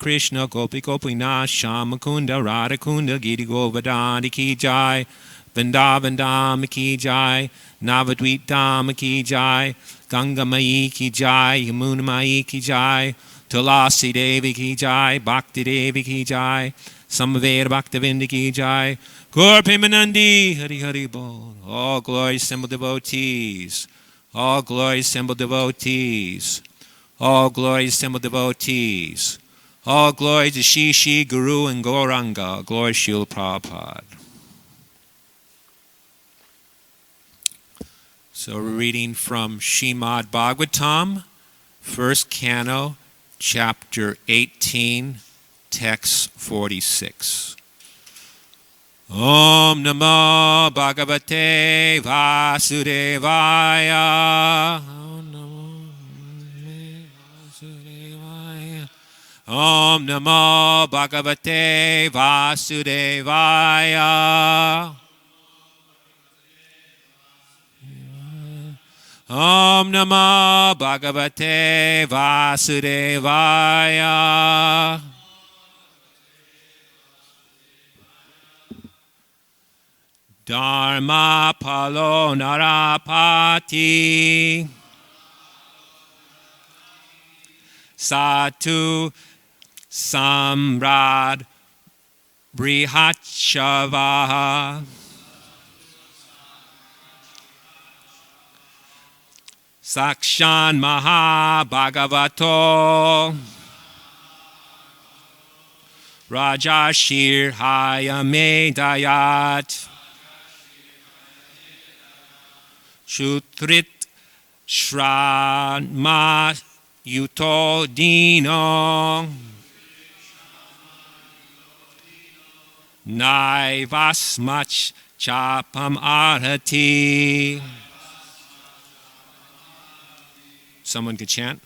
Krishna Gopi Gopinath Shama Kunda Radha Kunda Giri Govardhani Ki Jai, Vrindavan Dham Ki Jai, Navadvip Dham Ki Jai, Ganga Mai Ki Jai, Yamuna Mai Ki Jai, Tulasi Devi Ki Jai, Bhakti Devi Ki Jai, Samaveda Bhaktivinoda Ki Jai, Gaur Premanandi, Hari Hari Bol. All glory assembled devotees. All glory assembled devotees. All glory assembled devotees. All glory to Shishi, Guru, and Gauranga. Glory Srila Prabhupada. So we're reading from Srimad Bhagavatam, first canto, chapter 18, text 46. Om Namo Bhagavate Vasudevaya. Om Namo Vasudevaya. Om Namo Bhagavate Vasudevaya. Om Namo Bhagavate Vasudevaya. Dharma Palo Narapati Satu Samrad Brihatshava Sakshan Mahabhagavato Rajashir Hayamedayat Shutrit Shranma Yuto Dino Naivasmach Chapam Arhati. Someone could chant.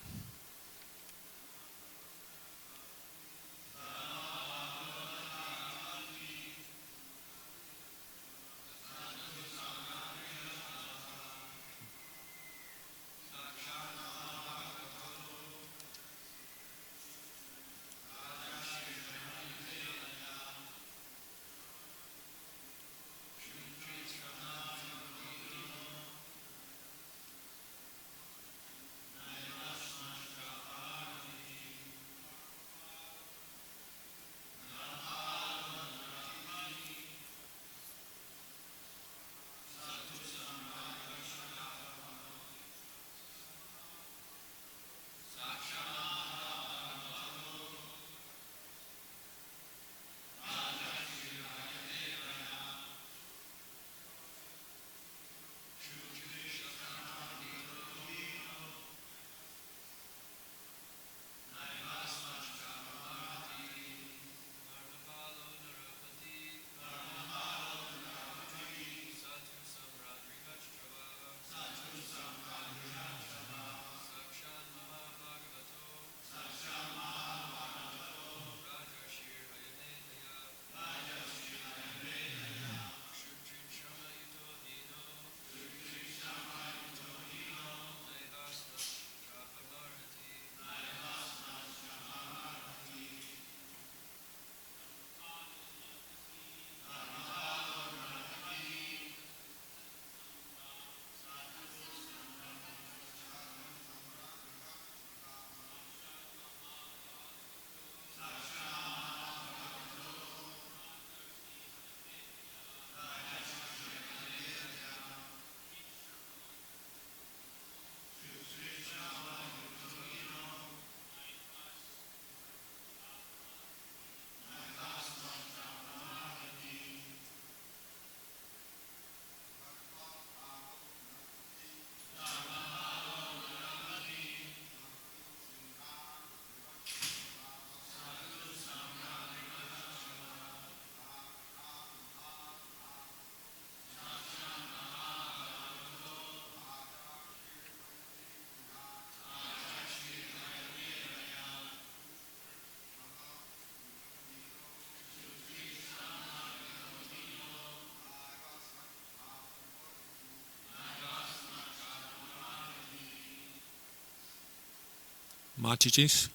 Mataji's.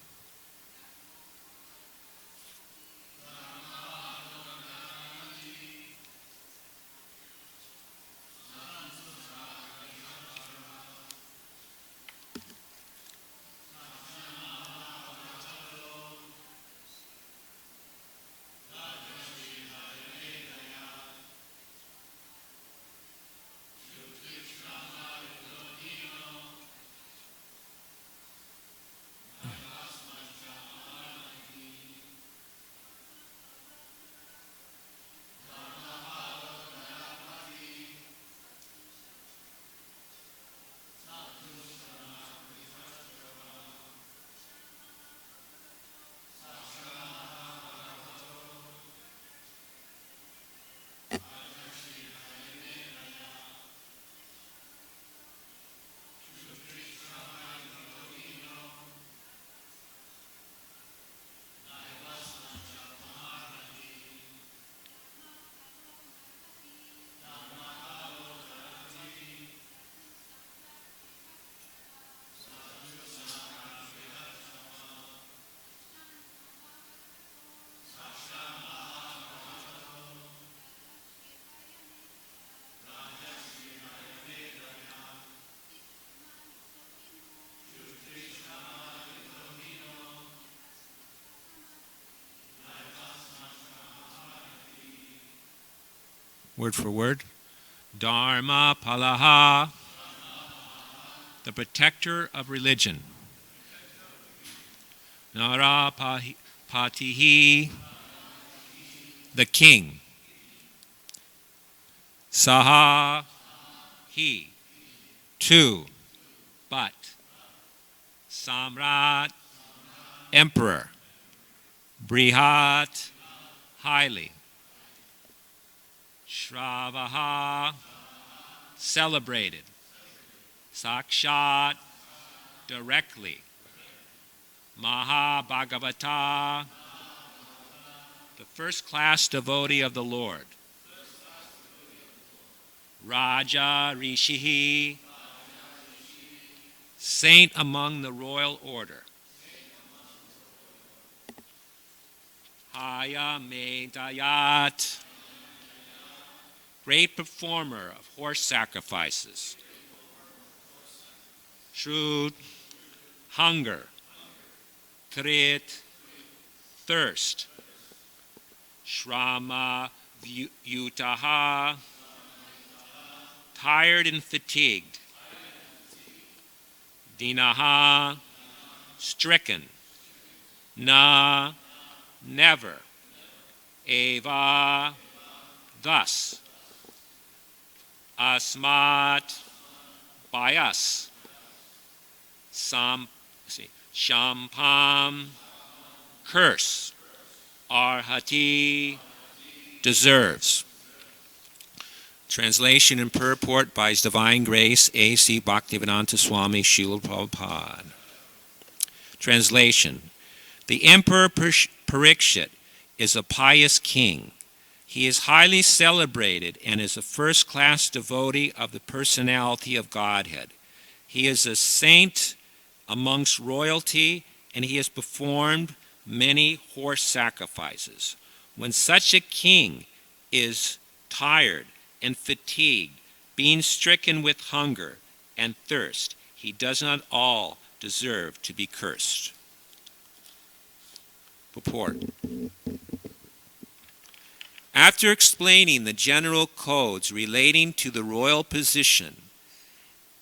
word for word. Dharma Palaha, the protector of religion. Narapatihi, the king. Saha, he. Two, but. Samrat, emperor. Brihat, highly. Shravaha, celebrated. Sakshat, directly. Mahabhagavata, the first class devotee of the Lord. Raja Rishihi, saint among the royal order. Haya Medayat, great performer of horse sacrifices. Shrud, hunger. Trit, thirst. Shrama Yutaha, tired and fatigued. Dinaha, stricken. Na, never. Eva, thus. Asmat, by us. Shampam, curse. Arhati, deserves. Translation and purport by His Divine Grace A.C. Bhaktivedanta Swami Srila Prabhupada. Translation. The Emperor Parikshit is a pious king. He is highly celebrated and is a first-class devotee of the personality of Godhead. He is a saint amongst royalty, and he has performed many horse sacrifices. When such a king is tired and fatigued, being stricken with hunger and thirst, he does not all deserve to be cursed. Purport. After explaining the general codes relating to the royal position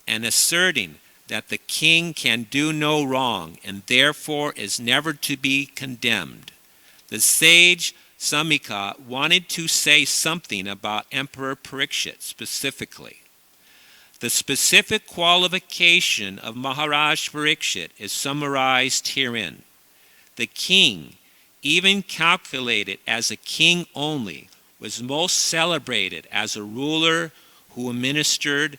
and asserting that the king can do no wrong and therefore is never to be condemned, the sage Samika wanted to say something about Emperor Parikshit specifically. The specific qualification of Maharaj Parikshit is summarized herein. The king, even calculated as a king only, was most celebrated as a ruler who administered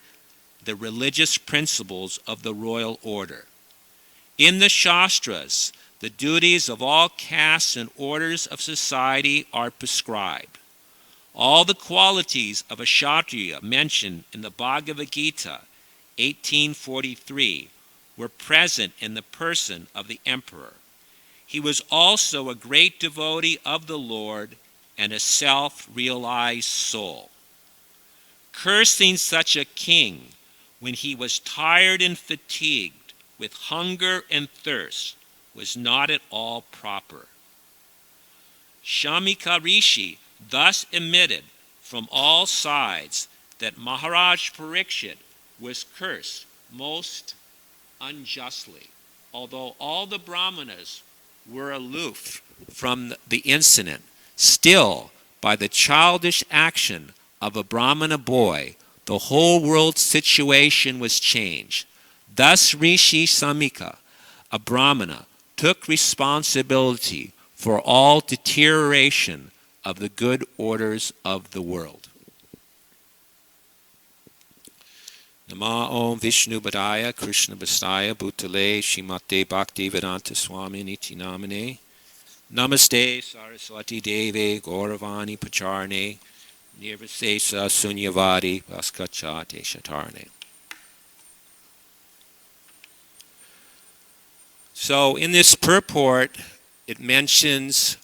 the religious principles of the royal order. In the Shastras, the duties of all castes and orders of society are prescribed. All the qualities of a Kshatriya mentioned in the Bhagavad Gita 1843 were present in the person of the emperor. He was also a great devotee of the Lord and a self-realized soul. Cursing such a king when he was tired and fatigued with hunger and thirst was not at all proper. Shamika Rishi thus admitted from all sides that Maharaj Parikshit was cursed most unjustly. Although all the Brahmanas were aloof from the incident, still, by the childish action of a Brahmana boy, the whole world's situation was changed. Thus Rishi Samika, a Brahmana, took responsibility for all deterioration of the good orders of the world. Nama Om Vishnu Padaya Krishna Bastaya Bhutale Shrimate Bhaktivedanta Swami Niti Namane Namaste Saraswati Deve Gauravani Pacharne Nirvasesa Sunyavadi Vaskachate Shatarne. So in this purport, it mentions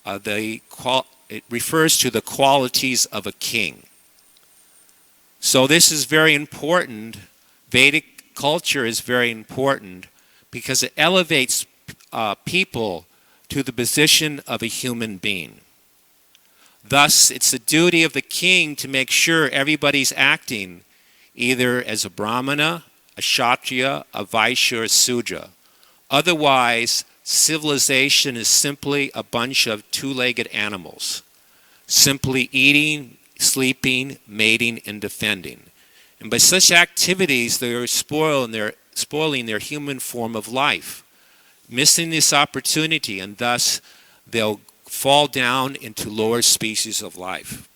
it refers to the qualities of a king. So this is very important. Vedic culture is very important because it elevates people to the position of a human being. Thus, it's the duty of the king to make sure everybody's acting either as a brahmana, a kshatriya, a vaishya, or a sudra. Otherwise, civilization is simply a bunch of two-legged animals, simply eating, sleeping, mating, and defending. And by such activities, they're spoiling their human form of life, missing this opportunity, and thus they'll fall down into lower species of life.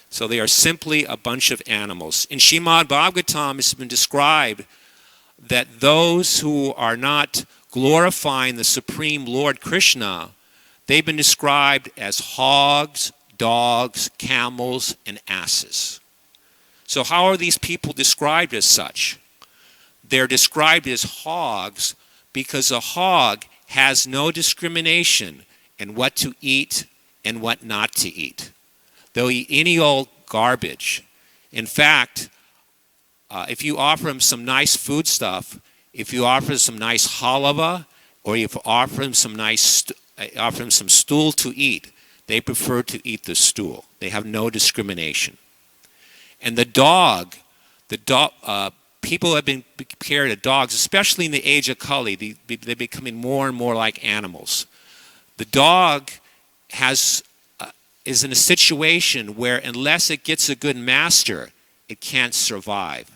So they are simply a bunch of animals. In Srimad Bhagavatam, it's been described that those who are not glorifying the Supreme Lord Krishna, they've been described as hogs, dogs, camels, and asses. So how are these people described as such? They're described as hogs because a hog has no discrimination in what to eat and what not to eat. They'll eat any old garbage. In fact, if you offer them some nice food stuff, if you offer them some nice halava, or if you offer them some some stool to eat, they prefer to eat the stool. They have no discrimination. And the dog, people have been compared to dogs, especially in the age of Kali. They're becoming more and more like animals. The dog is in a situation where unless it gets a good master, it can't survive.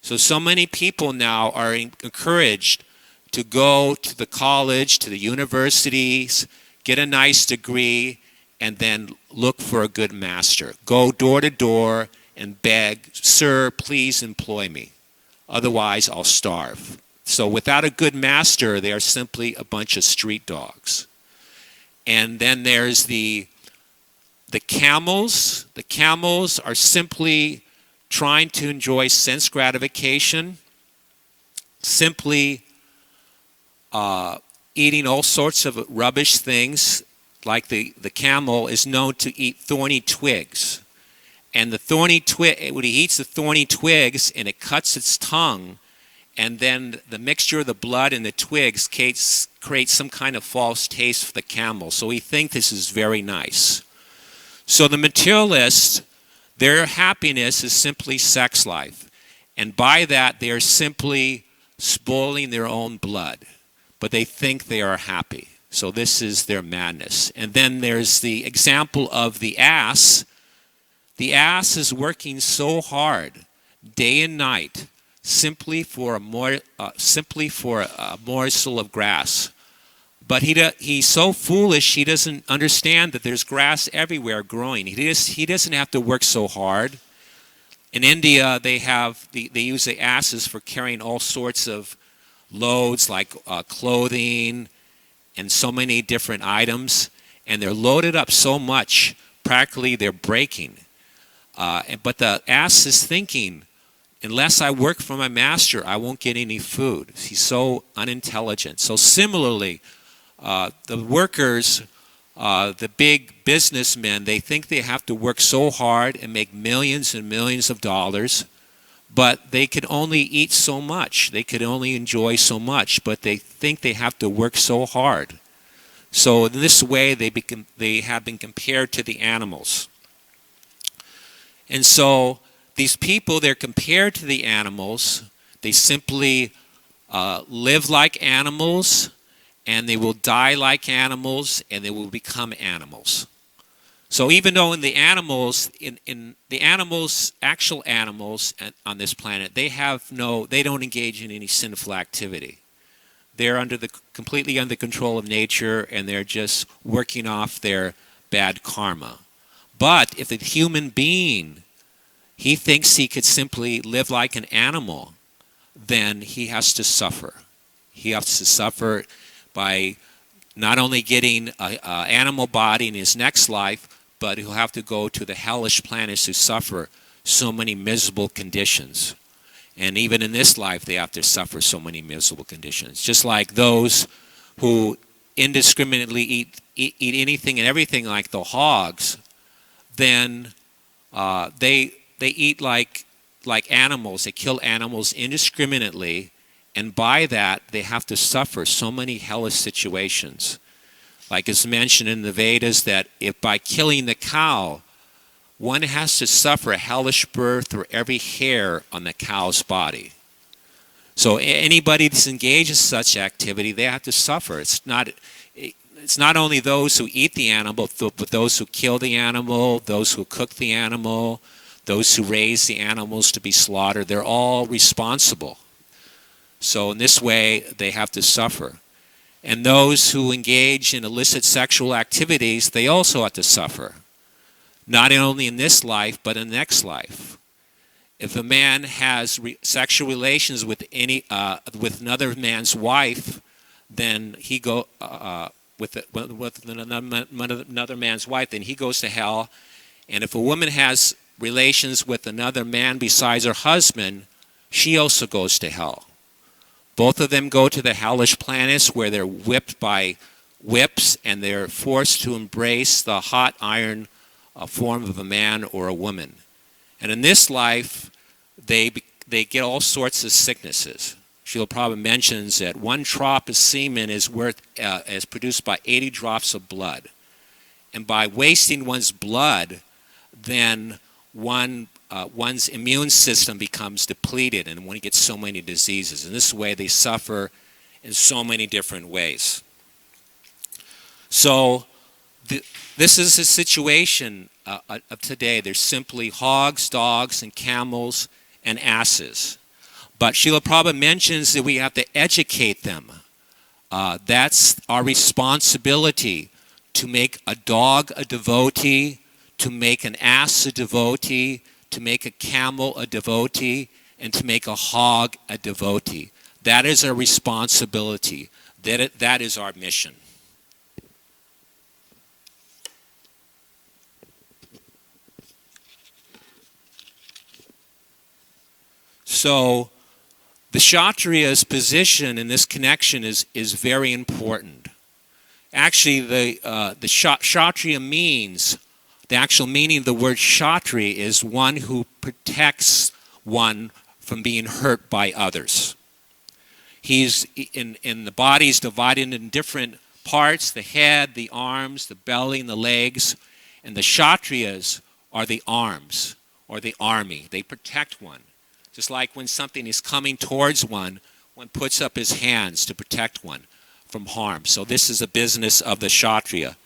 So many people now are encouraged to go to the college, to the universities, get a nice degree, and then look for a good master. Go door to door and beg, "Sir, please employ me. Otherwise, I'll starve." So without a good master, they are simply a bunch of street dogs. And then there's the camels. The camels are simply trying to enjoy sense gratification, simply eating all sorts of rubbish things. Like the camel is known to eat thorny twigs. And the thorny twig, when he eats the thorny twigs and it cuts its tongue, and then the mixture of the blood and the twigs creates some kind of false taste for the camel. So we think this is very nice. So the materialists, their happiness is simply sex life. And by that, they are simply spoiling their own blood. But they think they are happy. So this is their madness. And then there's the example of the ass. The ass is working so hard, day and night, simply for a morsel of grass. But he's so foolish, he doesn't understand that there's grass everywhere growing. He doesn't have to work so hard. In India, they use the asses for carrying all sorts of loads, like clothing and so many different items. And they're loaded up so much, practically they're breaking. But the ass is thinking, unless I work for my master, I won't get any food. He's so unintelligent. So similarly, the workers, the big businessmen, they think they have to work so hard and make millions and millions of dollars, but they could only eat so much. They could only enjoy so much, but they think they have to work so hard. So in this way, they have been compared to the animals. And so these people, they're compared to the animals. They simply live like animals, and they will die like animals, and they will become animals. So even though in the animals, actual animals on this planet, they don't engage in any sinful activity. They're completely under control of nature, and they're just working off their bad karma. But if a human being, he thinks he could simply live like an animal, then he has to suffer. He has to suffer by not only getting an animal body in his next life, but he'll have to go to the hellish planets to suffer so many miserable conditions. And even in this life, they have to suffer so many miserable conditions. Just like those who indiscriminately eat anything and everything like the hogs, then they eat like animals. They kill animals indiscriminately, and by that, they have to suffer so many hellish situations. Like it's mentioned in the Vedas that if by killing the cow, one has to suffer a hellish birth for every hair on the cow's body. So anybody that's engaged in such activity, they have to suffer. It's not only those who eat the animal, but those who kill the animal, those who cook the animal, those who raise the animals to be slaughtered. They're all responsible. So in this way, they have to suffer. And those who engage in illicit sexual activities, they also have to suffer. Not only in this life, but in the next life. If a man has sexual relations with another man's wife, then he with another man's wife, then he goes to hell. And if a woman has relations with another man besides her husband, she also goes to hell. Both of them go to the hellish planets where they're whipped by whips and they're forced to embrace the hot iron form of a man or a woman. And in this life, they get all sorts of sicknesses. Srila Prabhupada mentions that one drop of semen is produced by 80 drops of blood. And by wasting one's blood, then one's immune system becomes depleted and one gets so many diseases. In this way, they suffer in so many different ways. So this is the situation of today. There's simply hogs, dogs, and camels and asses. But Srila Prabhupada mentions that we have to educate them. That's our responsibility, to make a dog a devotee, to make an ass a devotee, to make a camel a devotee, and to make a hog a devotee. That is our responsibility. That is our mission. So the Kshatriya's position in this connection is very important. Actually, the Kshatriya means, the actual meaning of the word Kshatri is one who protects one from being hurt by others. He's in the body is divided in different parts: the head, the arms, the belly, and the legs. And the Kshatriyas are the arms or the army. They protect one. Just like when something is coming towards one, one puts up his hands to protect one from harm. So this is the business of the Kshatriya.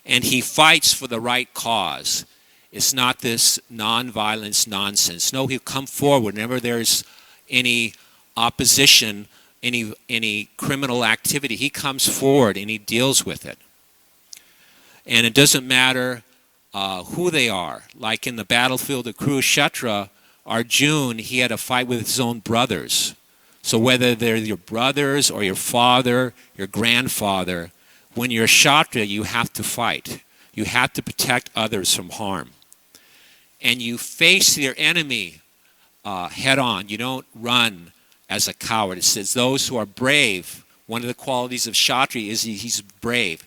And he fights for the right cause. It's not this non-violence nonsense. No, he'll come forward whenever there's any opposition, any criminal activity. He comes forward and he deals with it. And it doesn't matter who they are. Like in the battlefield of Kurukshetra, Arjuna, he had a fight with his own brothers. So whether they're your brothers or your father, your grandfather, when you're a Kshatriya, you have to fight. You have to protect others from harm. And you face your enemy head on. You don't run as a coward. It says those who are brave, one of the qualities of Kshatriya is he's brave.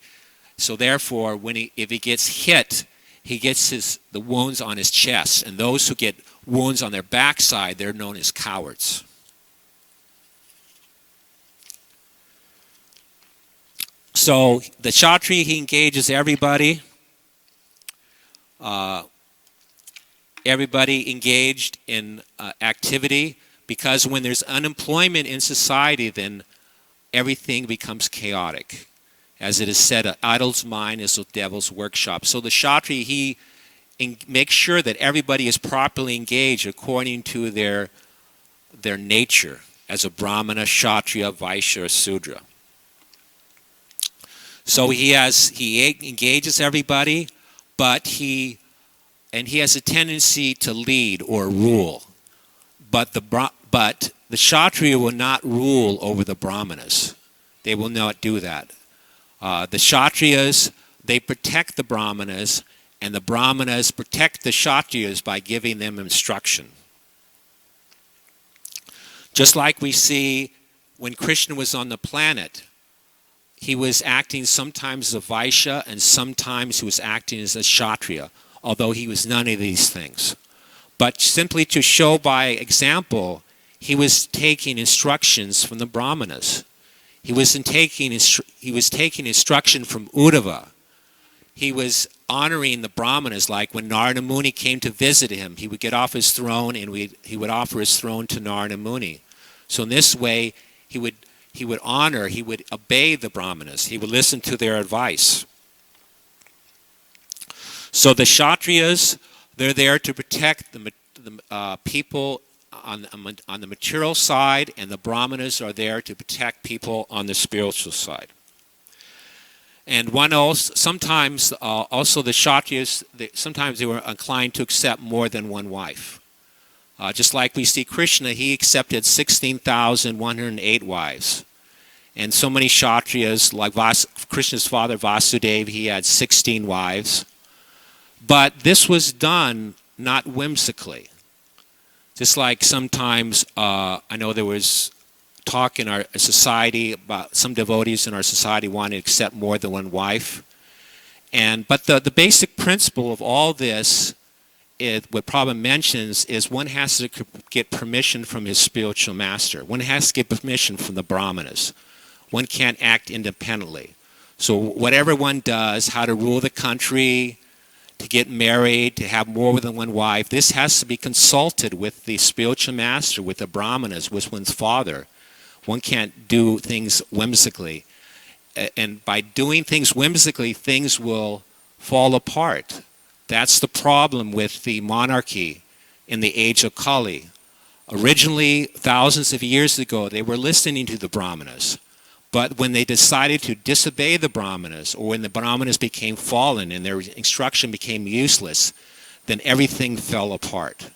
So therefore, if he gets hit, he gets the wounds on his chest. And those who get wounds on their backside, they're known as cowards. So the Kshatriya, he engages everybody. Everybody engaged in activity, because when there's unemployment in society, then everything becomes chaotic. As it is said, an idle's mind is a devil's workshop. So the Kshatriya, he makes sure that everybody is properly engaged according to their nature as a Brahmana, Kshatriya, Vaishya, or Sudra. So he engages everybody, but he has a tendency to lead or rule. But the Kshatriya will not rule over the Brahmanas. They will not do that. The Kshatriyas, they protect the Brahmanas, and the Brahmanas protect the Kshatriyas by giving them instruction. Just like we see when Krishna was on the planet, he was acting sometimes as a Vaishya and sometimes he was acting as a Kshatriya, although he was none of these things. But simply to show by example, he was taking instructions from the Brahmanas. He was taking instruction from Uddhava. He was honoring the Brahmanas, like when Narada Muni came to visit him, he would get off his throne and he would offer his throne to Narada Muni. So in this way, he would honor, he would obey the Brahmanas. He would listen to their advice. So the Kshatriyas, they're there to protect the people on the material side, and the Brahmanas are there to protect people on the spiritual side. And sometimes also the Kshatriyas, sometimes they were inclined to accept more than one wife. Just like we see Krishna, he accepted 16,108 wives. And so many Kshatriyas, like Krishna's father Vasudeva, he had 16 wives. But this was done not whimsically. Just like sometimes, I know there was talk in our society about some devotees in our society wanting to accept more than one wife. But the basic principle of all this, what Prabhupada mentions, is one has to get permission from his spiritual master. One has to get permission from the Brahmanas. One can't act independently. So whatever one does, how to rule the country, to get married, to have more than one wife, this has to be consulted with the spiritual master, with the Brahmanas, with one's father. One can't do things whimsically. And by doing things whimsically, things will fall apart. That's the problem with the monarchy in the age of Kali. Originally, thousands of years ago, they were listening to the Brahmanas. But when they decided to disobey the Brahmanas, or when the Brahmanas became fallen and their instruction became useless, then everything fell apart.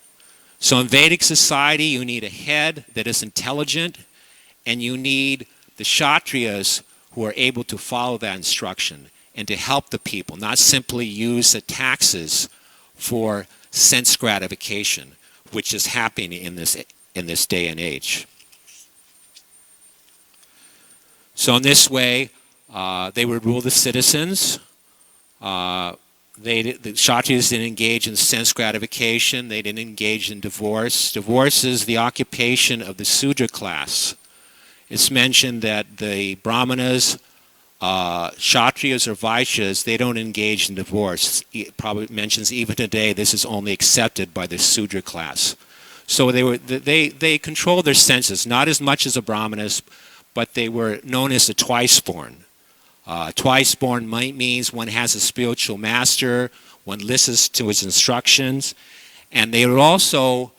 So in Vedic society, you need a head that is intelligent, and you need the Kshatriyas who are able to follow that instruction and to help the people, not simply use the taxes for sense gratification, which is happening in this day and age. So in this way, they would rule the citizens. The Kshatriyas didn't engage in sense gratification. They didn't engage in divorce. Divorce is the occupation of the Sudra class. It's mentioned that the Brahmanas, Kshatriyas or Vaishyas, they don't engage in divorce. It probably mentions even today this is only accepted by the Sudra class. So they controlled their senses, not as much as the Brahmanas, but they were known as the twice-born. Twice-born means one has a spiritual master, one listens to his instructions, and they were also,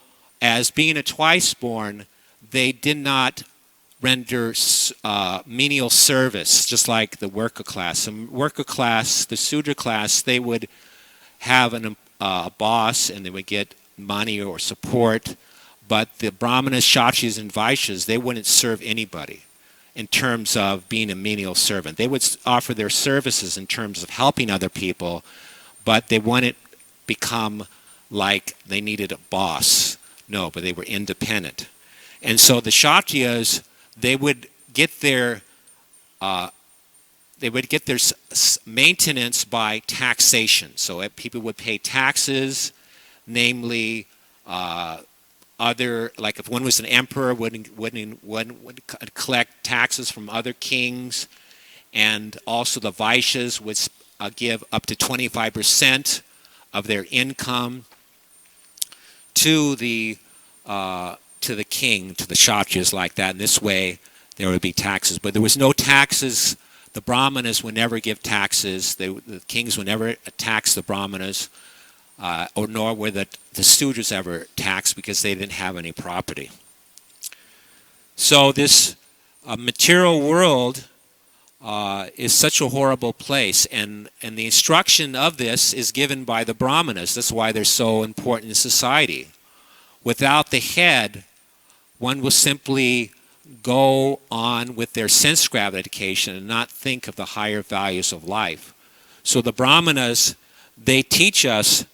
as being a twice-born, they did not render menial service, just like the worker class. The worker class, the Sudra class, they would have a boss and they would get money or support, but the Brahmanas, Kshatriyas, and Vaishyas, they wouldn't serve anybody in terms of being a menial servant. They would offer their services in terms of helping other people, but they wouldn't become like they needed a boss. No, but they were independent. And so the Kshatriyas, they would get their maintenance by taxation. So people would pay taxes, namely like if one was an emperor, would collect taxes from other kings, and also the Vaishyas would give up to 25% of their income to the king, to the Kshatriyas, like that. In this way, there would be taxes. But there was no taxes. The Brahmanas would never give taxes. The kings would never tax the Brahmanas, or nor were the Sudras ever taxed because they didn't have any property. So this material world is such a horrible place, and the instruction of this is given by the Brahmanas. That's why they're so important in society. Without the head, one will simply go on with their sense gratification and not think of the higher values of life. So the Brahmanas, they teach us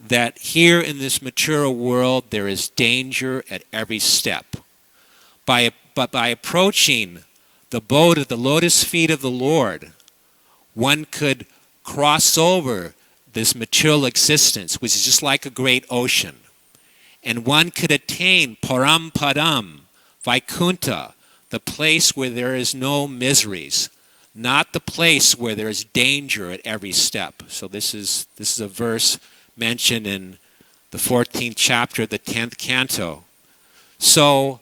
that here in this material world there is danger at every step. But by approaching the abode of the lotus feet of the Lord, one could cross over this material existence, which is just like a great ocean. And one could attain Param Padam, Vaikuntha, the place where there is no miseries, not the place where there is danger at every step. So this is a verse mentioned in the 14th chapter of the 10th canto. So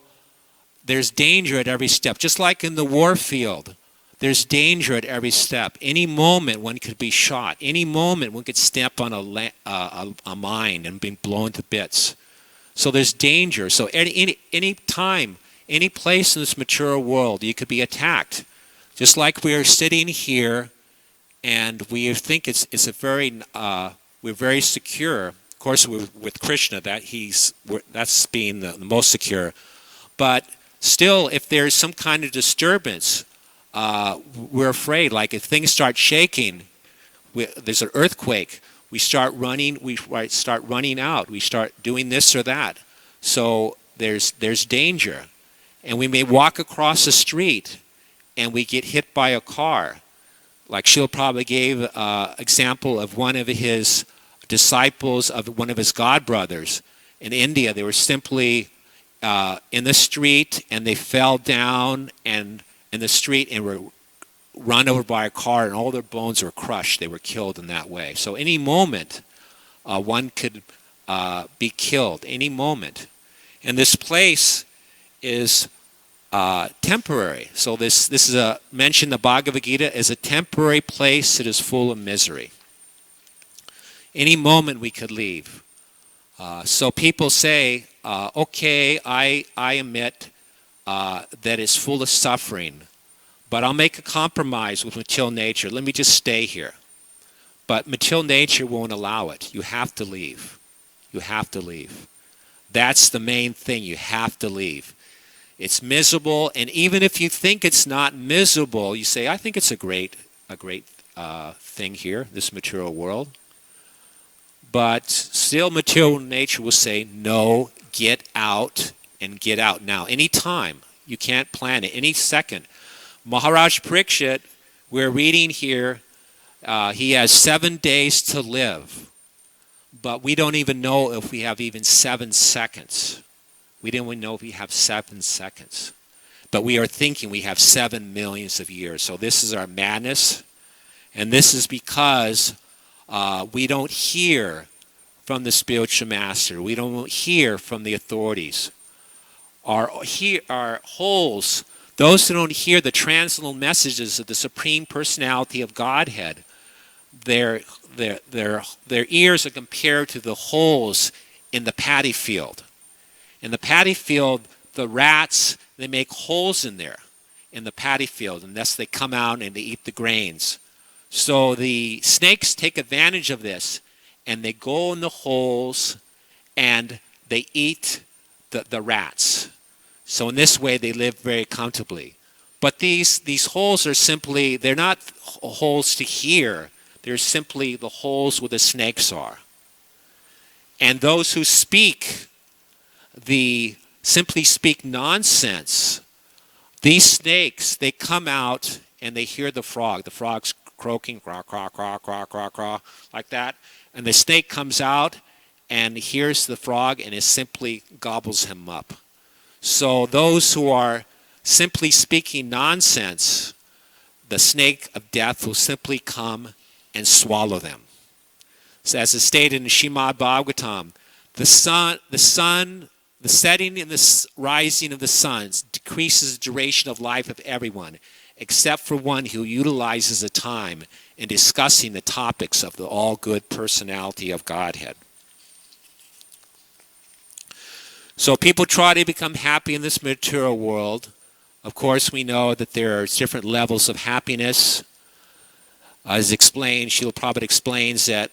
there's danger at every step, just like in the war field. There's danger at every step. Any moment one could be shot. Any moment one could step on a mine and be blown to bits. So there's danger. So any time, any place in this material world, you could be attacked. Just like we are sitting here, and we think we're very secure. Of course, with Krishna, that's being the most secure. But still, if there's some kind of disturbance, we're afraid. Like if things start shaking, there's an earthquake, we start running out, we start doing this or that. So there's danger. And we may walk across the street and we get hit by a car. Like Srila Prabhupada gave an example of one of his disciples, of one of his godbrothers in India. They were simply in the street, and they fell down and in the street and were run over by a car, and all their bones were crushed. They were killed in that way. So any moment, one could be killed. Any moment. And this place is temporary. So this is mentioned in the Bhagavad Gita as a temporary place that is full of misery. Any moment we could leave. So people say, okay, I admit that it's full of suffering, but I'll make a compromise with material nature. Let me just stay here. But material nature won't allow it. You have to leave. You have to leave. That's the main thing. You have to leave. It's miserable, and even if you think it's not miserable, you say, I think it's a great thing here, this material world. But still material nature will say, no, get out, and get out now. Any time. You can't plan it. Any second. Maharaj Parikshit, we're reading here, he has 7 days to live. But we don't even know if we have even 7 seconds. We don't even know if we have 7 seconds. But we are thinking we have 7 millions of years. So this is our madness. And this is because we don't hear from the spiritual master. We don't hear from the authorities. Our holes, those who don't hear the transcendental messages of the Supreme Personality of Godhead, their ears are compared to the holes in the paddy field. In the paddy field, the rats, they make holes in there, in the paddy field, and thus they come out and they eat the grains. So the snakes take advantage of this, and they go in the holes, and they eat the rats. So in this way, they live very comfortably. But these holes are simply, they're not holes to hear. They're simply the holes where the snakes are. And those who simply speak nonsense, these snakes, they come out and they hear the frog. The frog's croaking, craw, craw, craw, craw, craw, craw, like that. And the snake comes out and hears the frog, and it simply gobbles him up. So those who are simply speaking nonsense, the snake of death will simply come and swallow them. So as is stated in Srimad Bhagavatam, the setting and the rising of the sun decreases the duration of life of everyone, except for one who utilizes the time in discussing the topics of the all-good personality of Godhead. So people try to become happy in this material world. Of course, we know that there are different levels of happiness. As explained, Srila Prabhupada explains that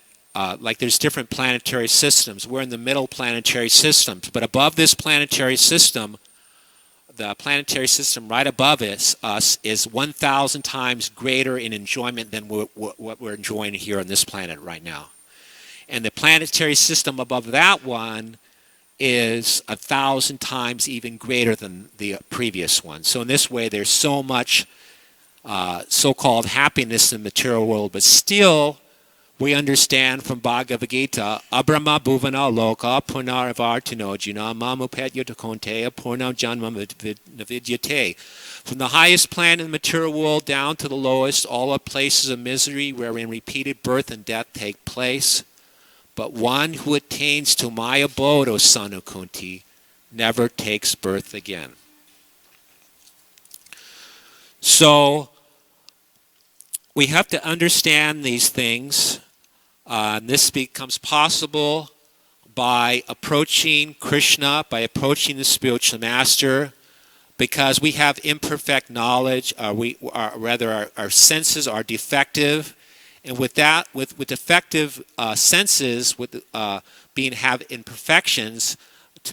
like there's different planetary systems. We're in the middle planetary systems. But above this planetary system, the planetary system right above us is 1,000 times greater in enjoyment than what we're enjoying here on this planet right now. And the planetary system above that one is 1,000 times even greater than the previous one. So in this way, there's so much so-called happiness in the material world, but still we understand from Bhagavad Gita, Abrahma bhuvana loka punarvartinojina mamupet yotakonteya purnam janma vidyate. From the highest planet in the material world down to the lowest, all are places of misery wherein repeated birth and death take place. But one who attains to my abode, O son of Kunti, never takes birth again. So, we have to understand these things. This becomes possible by approaching Krishna, by approaching the spiritual master, because we have imperfect knowledge. Our senses are defective, and with defective senses, have imperfections,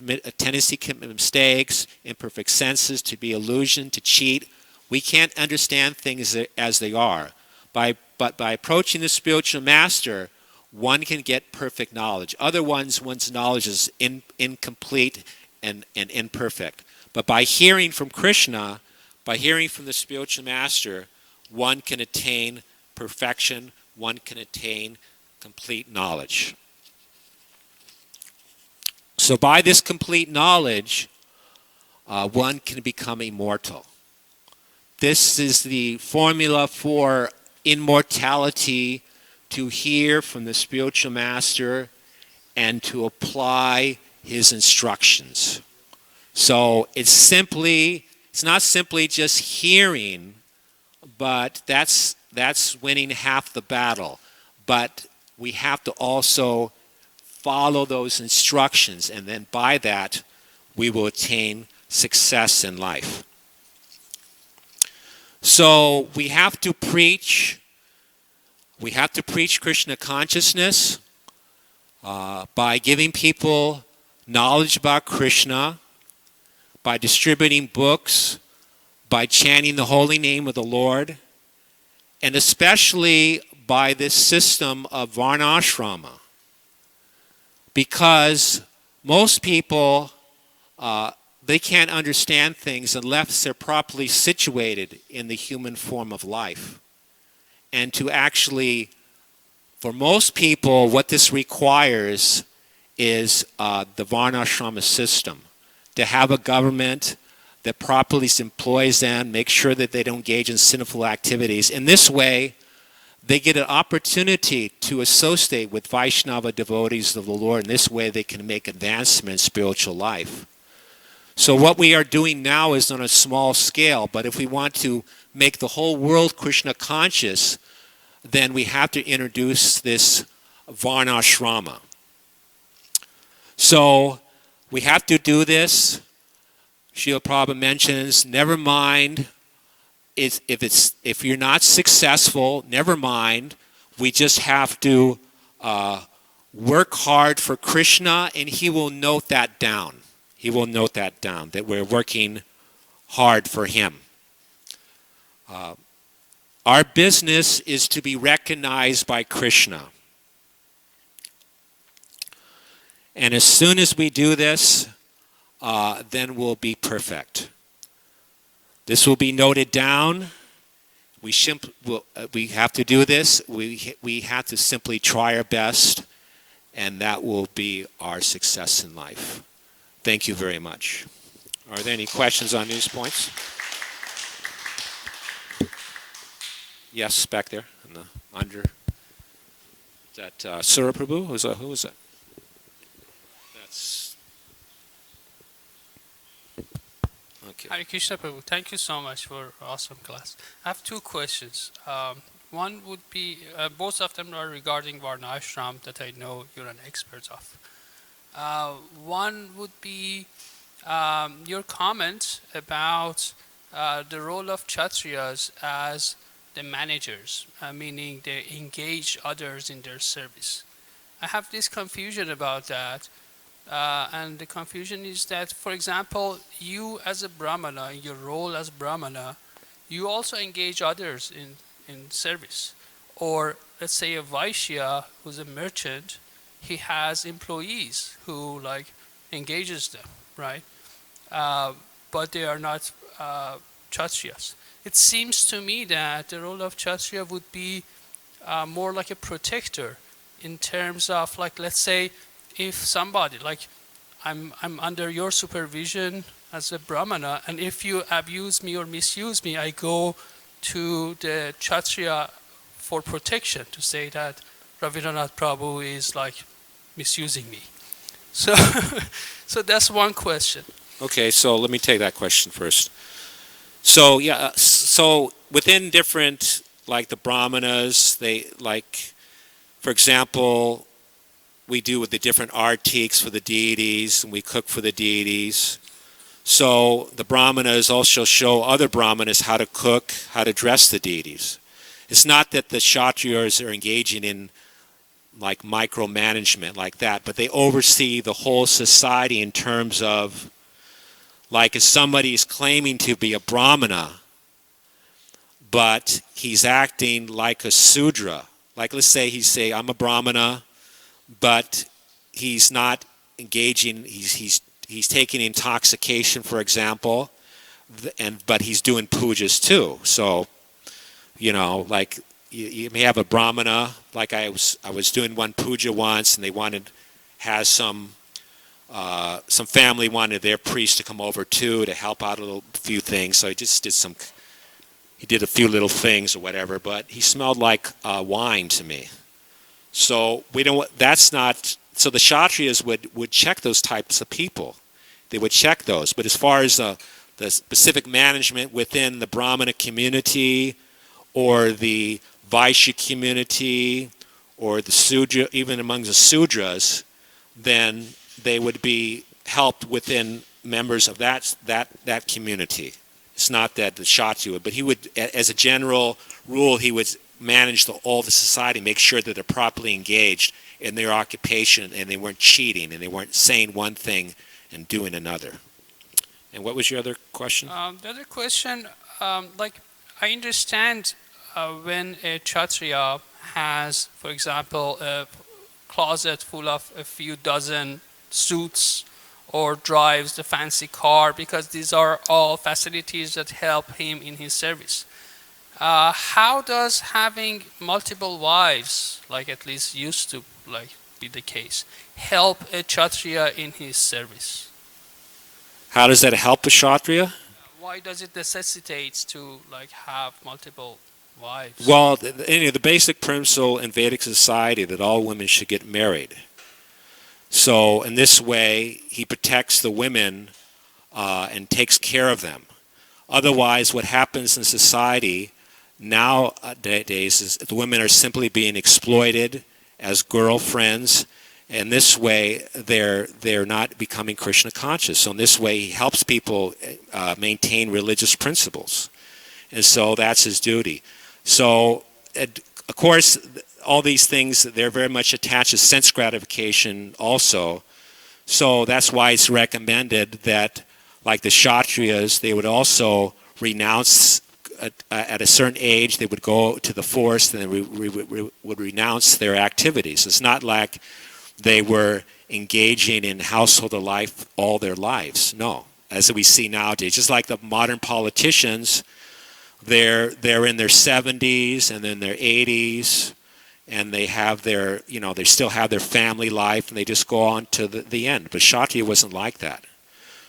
a tendency to commit mistakes, imperfect senses, to be illusioned, to cheat. We can't understand things as they are. But by approaching the spiritual master, one can get perfect knowledge. Otherwise, one's knowledge is incomplete and imperfect. But by hearing from Krishna, by hearing from the spiritual master, one can attain perfection, one can attain complete knowledge. So by this complete knowledge, one can become immortal. This is the formula for immortality, to hear from the spiritual master and to apply his instructions. So it's not simply just hearing, but that's winning half the battle. But we have to also follow those instructions, and then by that we will attain success in life. So we have to preach Krishna consciousness by giving people knowledge about Krishna, by distributing books, by chanting the holy name of the Lord, and especially by this system of varnashrama. Because most people, they can't understand things unless they're properly situated in the human form of life. And to actually, for most people, what this requires is the varnashrama system. To have a government that properly employs them, make sure that they don't engage in sinful activities. In this way, they get an opportunity to associate with Vaishnava devotees of the Lord. In this way, they can make advancement in spiritual life. So what we are doing now is on a small scale, but if we want to make the whole world Krishna conscious, then we have to introduce this varnashrama. So we have to do this. Srila Prabhupada mentions, never mind if you're not successful, never mind. We just have to work hard for Krishna, and he will note that down. He will note that down, that we're working hard for him. Our business is to be recognized by Krishna. And as soon as we do this, then we'll be perfect. This will be noted down. We have to do this. We have to simply try our best, and that will be our success in life. Thank you very much. Are there any questions on these points? Yes, back there in the under. Is that Sura Prabhu? Who is that? That's okay. Hare Krishna Prabhu, thank you so much for awesome class. I have two questions. One would be, both of them are regarding Varnashram that I know you're an expert of. One would be your comment about the role of Kshatriyas as the managers, meaning they engage others in their service. I have this confusion about that, and the confusion is that, for example, you as a Brahmana, in your role as Brahmana, you also engage others in service. Or let's say a Vaishya who's a merchant, he has employees who engages them, right? But they are not Kshatriyas. It seems to me that the role of Kshatriya would be more like a protector in terms of, like, let's say if somebody, like, I'm under your supervision as a brahmana, and if you abuse me or misuse me, I go to the Kshatriya for protection to say that Rabindranatha Prabhu is like misusing me. So, so that's one question. Okay, so let me take that question first. So yeah, so within different, like the brahmanas, they like, for example, we do with the different artiks for the deities, and we cook for the deities. So the brahmanas also show other brahmanas how to cook, how to dress the deities. It's not that the kshatriyas are engaging in like micromanagement like that, but they oversee the whole society in terms of, like, if somebody is claiming to be a brahmana, but he's acting like a sudra. Like, let's say I'm a brahmana, but he's not engaging, he's taking intoxication, for example, but he's doing pujas too. So, like you may have a brahmana, like I was doing one puja once, and they has some family wanted their priest to come over too to help out a few things. So he did a few little things or whatever, but he smelled like wine to me. So that's not, so the Kshatriyas would check those types of people. They would check those. But as far as the specific management within the Brahmana community or the Vaishya community or the Sudra, even among the Sudras, then they would be helped within members of that community. It's not that the Kshatriya would, but he would, as a general rule, he would manage all the society, make sure that they're properly engaged in their occupation and they weren't cheating and they weren't saying one thing and doing another. And what was your other question? The other question, like, I understand when a Kshatriya has, for example, a closet full of a few dozen suits or drives the fancy car, because these are all facilities that help him in his service. How does having multiple wives, like at least used to be the case, help a Kshatriya in his service? How does that help a Kshatriya? Why does it necessitate to have multiple wives? Well, the basic principle in Vedic society that all women should get married. So in this way, he protects the women and takes care of them. Otherwise, what happens in society nowadays is the women are simply being exploited as girlfriends, and this way they're not becoming Krishna conscious. So in this way, he helps people maintain religious principles, and so that's his duty. So, of course, all these things, they're very much attached to sense gratification also. So that's why it's recommended that, like the Kshatriyas, they would also renounce, at a certain age, they would go to the forest and they would renounce their activities. It's not like they were engaging in household life all their lives. No, as we see nowadays. Just like the modern politicians, they're in their 70s and then their 80s, and they have they still have their family life, and they just go on to the end. But Kshatriya wasn't like that.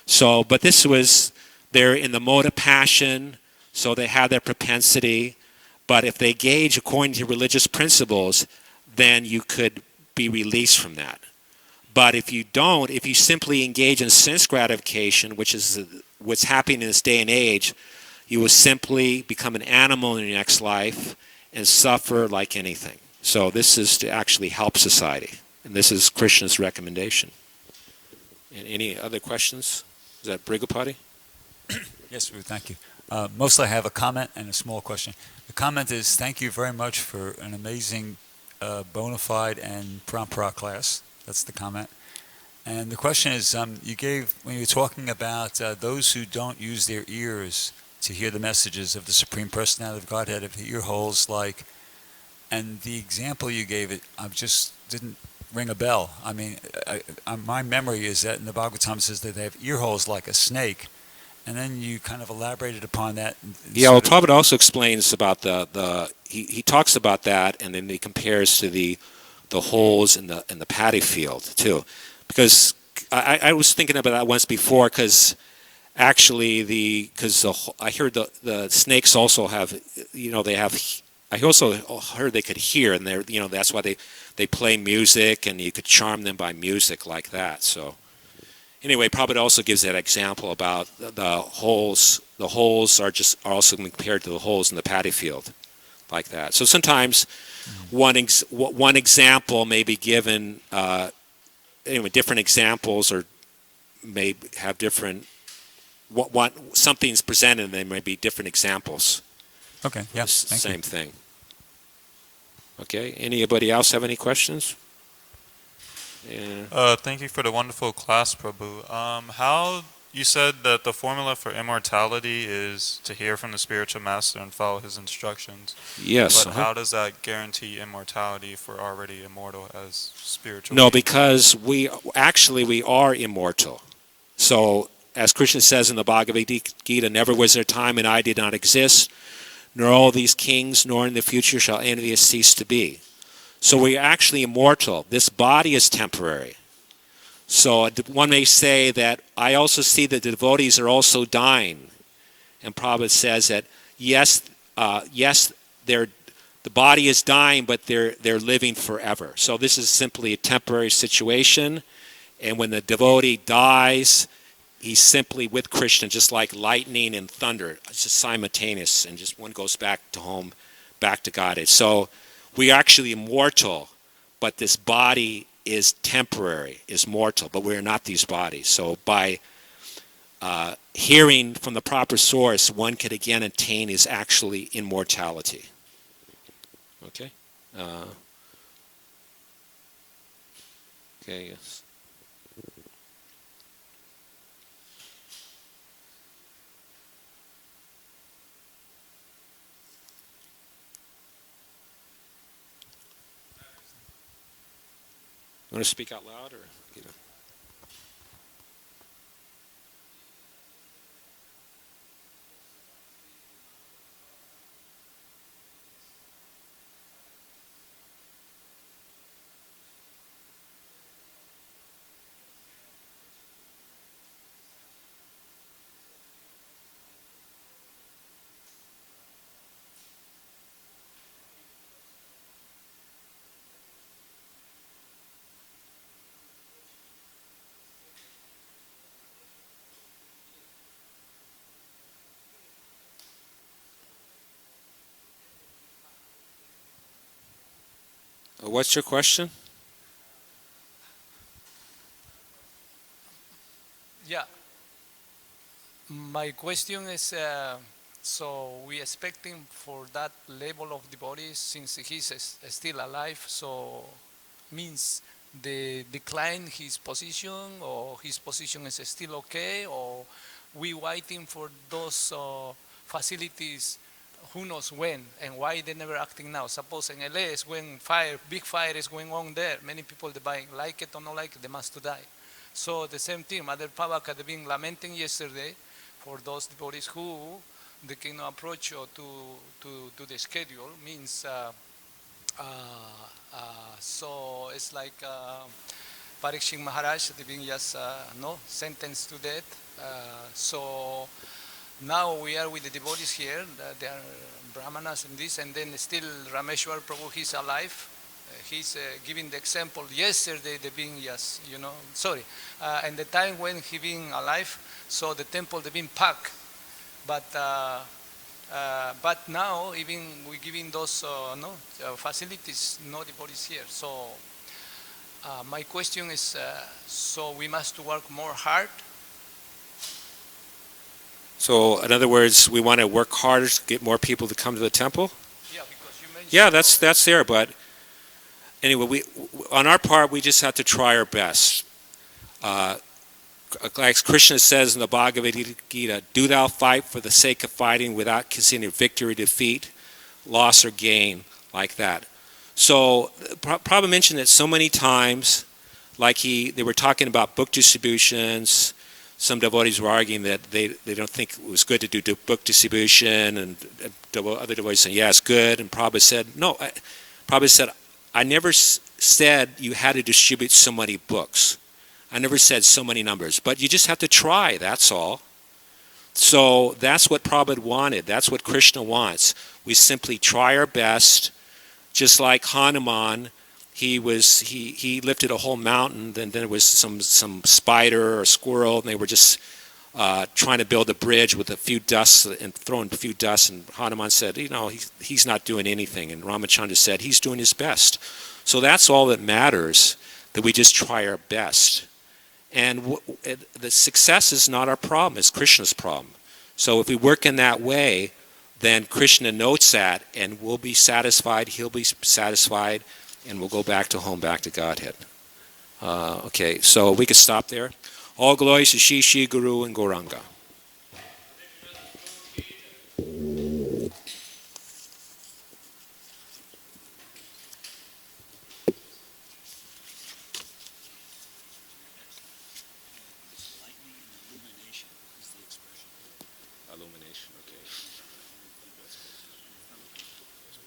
So, but they're in the mode of passion, so they have their propensity. But if they gauge according to religious principles, then you could be released from that. But if you don't, if you simply engage in sense gratification, which is what's happening in this day and age, you will simply become an animal in your next life and suffer like anything. So this is to actually help society. And this is Krishna's recommendation. And any other questions? Is that Brigapati? Yes, Ruth, thank you. Mostly I have a comment and a small question. The comment is, thank you very much for an amazing bona fide and parampara class. That's the comment. And the question is, when you were talking about those who don't use their ears to hear the messages of the Supreme Personality of Godhead, of ear holes and the example you gave, it just didn't ring a bell. I mean, my memory is that in the Bhagavatam it says that they have ear holes like a snake, and then you kind of elaborated upon that. Yeah, well, Prabhupada also explains about he talks about that, and then he compares to the the holes in the paddy field too, because I was thinking about that once before, because actually I heard the snakes also have, they have. I also heard they could hear, and that's why they play music, and you could charm them by music like that. So anyway, Prabhupada also gives that example about the holes. The holes are also compared to the holes in the paddy field, like that. So sometimes one example may be given. Anyway, different examples or may have different. What something's presented, and they may be different examples. Okay. Yeah. Same thing. Okay. Anybody else have any questions? Yeah. Thank you for the wonderful class, Prabhu. How you said that the formula for immortality is to hear from the spiritual master and follow his instructions. Yes. But how does that guarantee immortality if we're already immortal as spiritual? No, beings? because we are immortal. So, as Krishna says in the Bhagavad Gita, never was there a time when I did not exist, nor all these kings, nor in the future shall any of these cease to be. So we are actually immortal. This body is temporary. So one may say that I also see that the devotees are also dying. And Prabhupada says that yes, the body is dying, but they're living forever. So this is simply a temporary situation. And when the devotee dies, he's simply with Krishna, just like lightning and thunder. It's just simultaneous, and just one goes back to home, back to Godhead. So we are actually immortal, but this body is temporary, is mortal, but we are not these bodies. So by hearing from the proper source, one could again attain is actually immortality. Okay? Okay, yes. You want to speak out loud, or what's your question? Yeah. My question is, so we expecting for that level of devotees, since he's still alive, so means the decline his position, or his position is still okay, or we waiting for those facilities, who knows when and why they never acting now. Suppose in LA is when big fire is going on there, many people they buy, like it or not like it, they must to die. So the same thing, Mother Pavaka had been lamenting yesterday for those devotees who they cannot approach or to the schedule, means so it's like Parikshit Maharaj, they being just sentenced to death. So now we are with the devotees here, they are brahmanas and this, and then still Rameshwar Prabhu, he's alive. He's giving the example yesterday, the being and the time when he being alive, so the temple they been packed, but now even we giving those facilities, no devotees here. So my question is, so we must work more hard. So in other words, we want to work harder to get more people to come to the temple? Yeah, because you mentioned. Yeah, that's there, but anyway, on our part, we just have to try our best. Like Krishna says in the Bhagavad Gita, do thou fight for the sake of fighting without considering victory, defeat, loss, or gain, like that. So Prabhupada mentioned it so many times, like they were talking about book distributions. Some devotees were arguing that they don't think it was good to do book distribution, and other devotees saying, yeah, it's good. And Prabhupada said, no. Prabhupada said, I never said you had to distribute so many books. I never said so many numbers, but you just have to try, that's all. So that's what Prabhupada wanted. That's what Krishna wants. We simply try our best, just like Hanuman. He lifted a whole mountain, then there was some spider or squirrel, and they were just trying to build a bridge with a few dusts and throwing a few dusts, and Hanuman said, he's not doing anything, and Ramachandra said, he's doing his best. So that's all that matters, that we just try our best. And the success is not our problem, it's Krishna's problem. So if we work in that way, then Krishna notes that, and we'll be satisfied, he'll be satisfied, and we'll go back to home, back to Godhead. Okay, so we could stop there. All glories to Shri Shri Guru and Gauranga. Illumination, okay.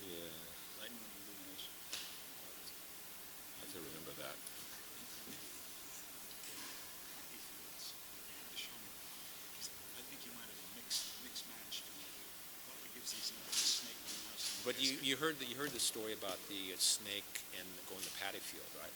Yeah. I have to remember that. But you heard the story about the snake and going to the paddy field, right?